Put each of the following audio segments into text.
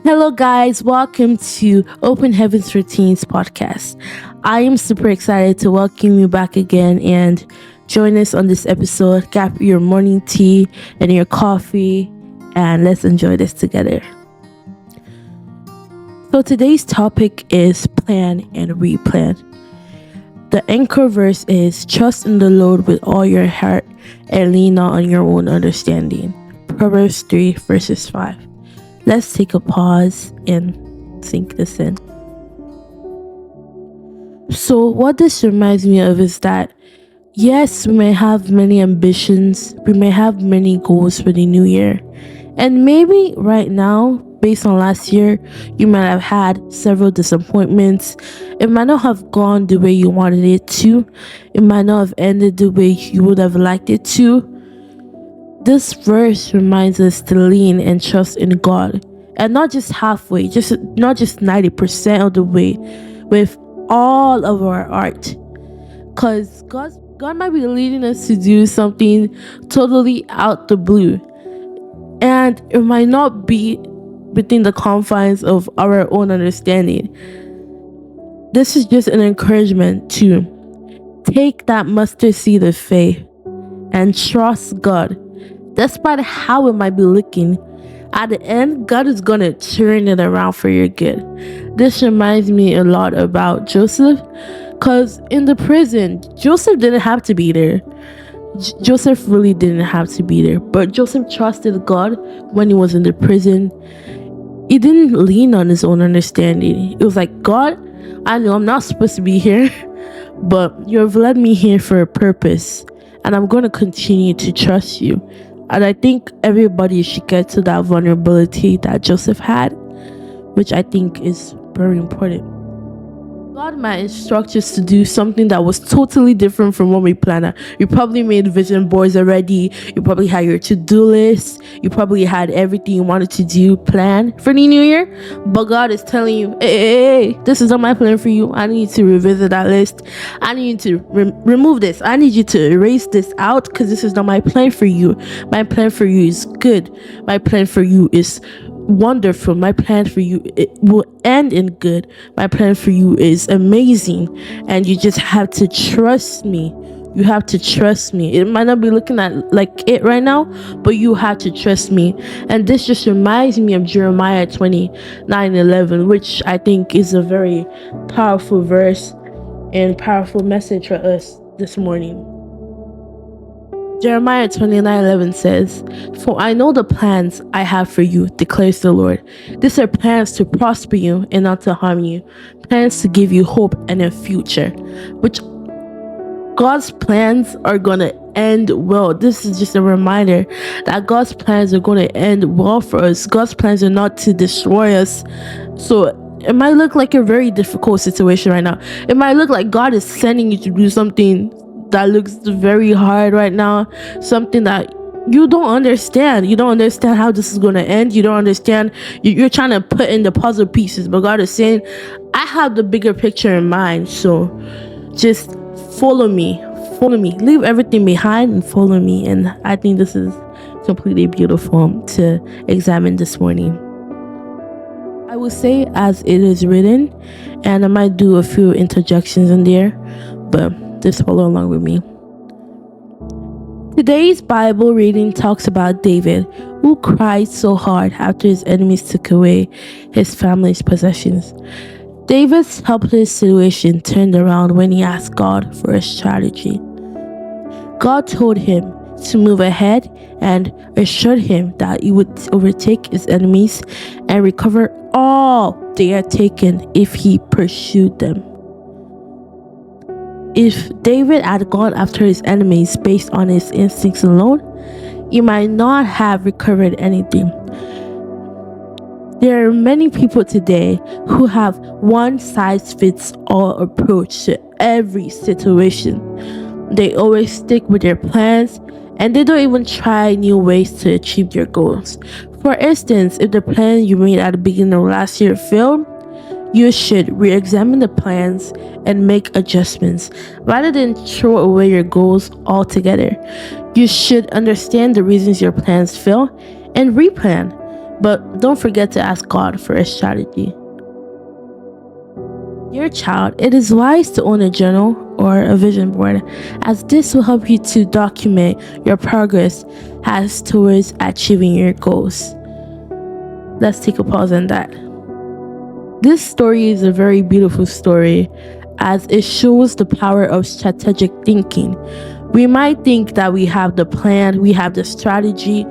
Hello, guys. Welcome to Open Heavens Routines podcast. I am super excited to welcome you back again and join us on this episode. Grab your morning tea and your coffee, and let's enjoy this together. So, today's topic is plan and replan. The anchor verse is trust in the Lord with all your heart and lean not on your own understanding. Proverbs 3, verses 5. Let's take a pause and sink this in. So, what this reminds me of is that, yes, we may have many ambitions, we may have many goals for the new year, and maybe right now, based on last year, you might have had several disappointments. It might not have gone the way you wanted it to, it might not have ended the way you would have liked it to. This verse reminds us to lean and trust in God, and not just halfway, not just 90% of the way, with all of our heart. Cause God might be leading us to do something totally out the blue, and it might not be within the confines of our own understanding. This is just an encouragement to take that mustard seed of faith and trust God. Despite how it might be looking, at the end, God is going to turn it around for your good. This reminds me a lot about Joseph, because in the prison, Joseph didn't have to be there. Joseph really didn't have to be there. But Joseph trusted God when he was in the prison. He didn't lean on his own understanding. It was like, God, I know I'm not supposed to be here, but you have led me here for a purpose, and I'm going to continue to trust you. And I think everybody should get to that vulnerability that Joseph had, which I think is very important. God might instruct us to do something that was totally different from what we planned. You probably made vision boards already. You probably had your to-do list. You probably had everything you wanted to do planned for the new year. But God is telling you, hey, this is not my plan for you. I need you to revisit that list. I need you to remove this. I need you to erase this out, because this is not my plan for you. My plan for you is good. My plan for you is wonderful. My plan for you, it will end in good. My plan for you is amazing, and you just have to trust me. You have to trust me. It might not be looking at like it right now, but you have to trust me. And this just reminds me of Jeremiah 29:11, which I think is a very powerful verse and powerful message for us this morning. Jeremiah 29:11 says, "For I know the plans I have for you, declares the Lord. These are plans to prosper you and not to harm you, plans to give you hope and a future." Which God's plans are going to end well. This is just a reminder that God's plans are going to end well for us. God's plans are not to destroy us. So it might look like a very difficult situation right now. It might look like God is sending you to do something that looks very hard right now, something that you don't understand. You don't understand how this is going to end. You don't understand. You're trying to put in the puzzle pieces, but God is saying, I have the bigger picture in mind. So just follow me. Leave everything behind and follow me. And I think this is completely beautiful to examine this morning. I will say as it is written, and I might do a few interjections in there, but just follow along with me. Today's Bible reading talks about David, who cried so hard after his enemies took away his family's possessions. David's helpless situation turned around when he asked God for a strategy. God told him to move ahead and assured him that he would overtake his enemies and recover all they had taken if he pursued them. If David had gone after his enemies based on his instincts alone, he might not have recovered anything. There are many people today who have one-size-fits-all approach to every situation. They always stick with their plans, and they don't even try new ways to achieve their goals. For instance, if the plan you made at the beginning of last year failed, you should re-examine the plans and make adjustments rather than throw away your goals altogether. You should understand the reasons your plans fail and replan. But don't forget to ask God for a strategy. Dear child, it is wise to own a journal or a vision board, as this will help you to document your progress as towards achieving your goals. Let's take a pause on that. This story is a very beautiful story, as it shows the power of strategic thinking. We might think that we have the plan, we have the strategy,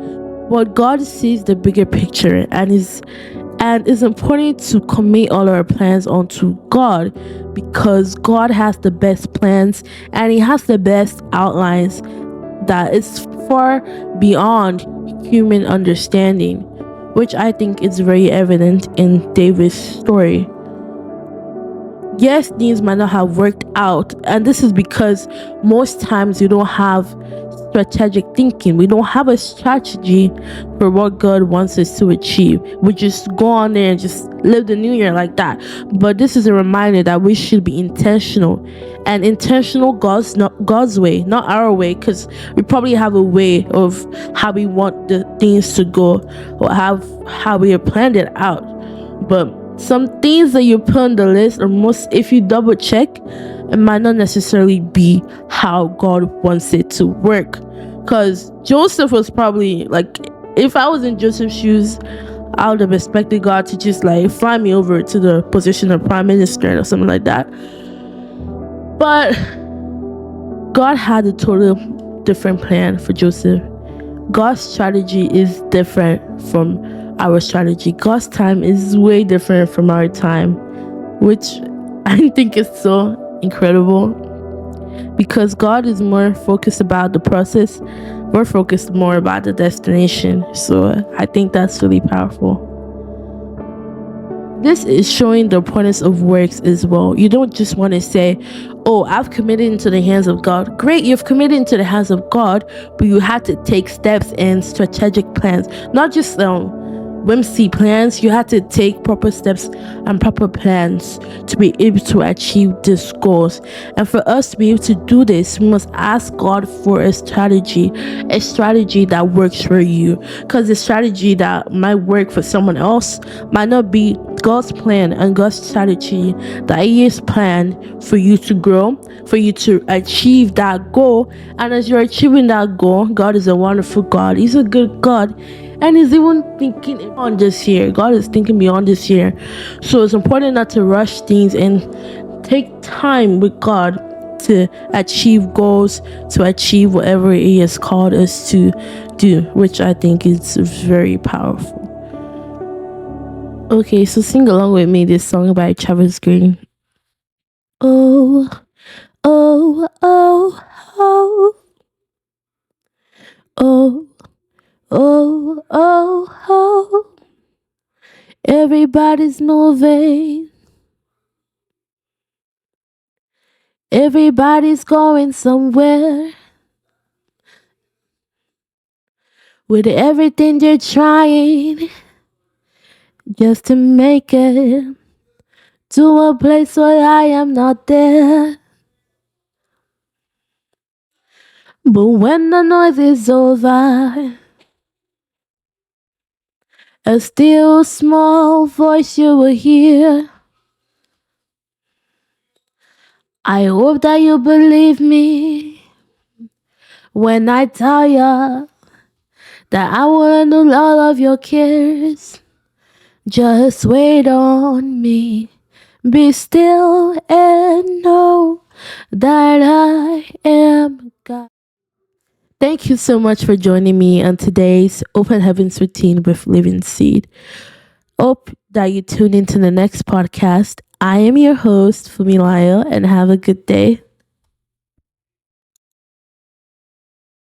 but God sees the bigger picture, and it's important to commit all our plans onto God, because God has the best plans and He has the best outlines that is far beyond human understanding, which I think is very evident in David's story. Yes, things might not have worked out, and this is because most times we don't have strategic thinking. We don't have a strategy for what God wants us to achieve. We just go on there and just live the new year like that. But this is a reminder that we should be intentional, and intentional God's way, not our way, because we probably have a way of how we want the things to go, or how we have planned it out. But some things that you put on the list, or most, if you double check, it might not necessarily be how God wants it to work. Because Joseph was probably like, if I was in Joseph's shoes, I would have expected God to just like fly me over to the position of prime minister or something like that. But God had a total different plan for Joseph. God's strategy is different from our strategy. God's time is way different from our time, which I think is so incredible, because God is more focused about the process. We're focused more about the destination. So I think that's really powerful. This is showing the importance of works as well. You don't just want to say, oh, I've committed into the hands of God. Great, you've committed into the hands of God, but you had to take steps and strategic plans, not just whimsy plans. You had to take proper steps and proper plans to be able to achieve these goals. And for us to be able to do this, we must ask God for a strategy that works for you, because the strategy that might work for someone else might not be God's plan and God's strategy that He has planned for you to grow, for you to achieve that goal. And as you're achieving that goal, God is a wonderful God. He's a good God. And He's even thinking beyond this year. God is thinking beyond this year. So it's important not to rush things and take time with God to achieve goals, to achieve whatever He has called us to do, which I think is very powerful. Okay, so sing along with me this song by Travis Green. Oh, oh, oh, oh, oh. Oh, oh, oh, everybody's moving. Everybody's going somewhere. With everything they're trying just to make it to a place where I am not there. But when the noise is over, a still small voice you will hear. I hope that you believe me when I tell ya that I will handle all of your cares. Just wait on me, be still and know that I am God. Thank you so much for joining me on today's Open Heavens routine with Living Seed. Hope that you tune into the next podcast. I am your host, Fumilayo, and have a good day.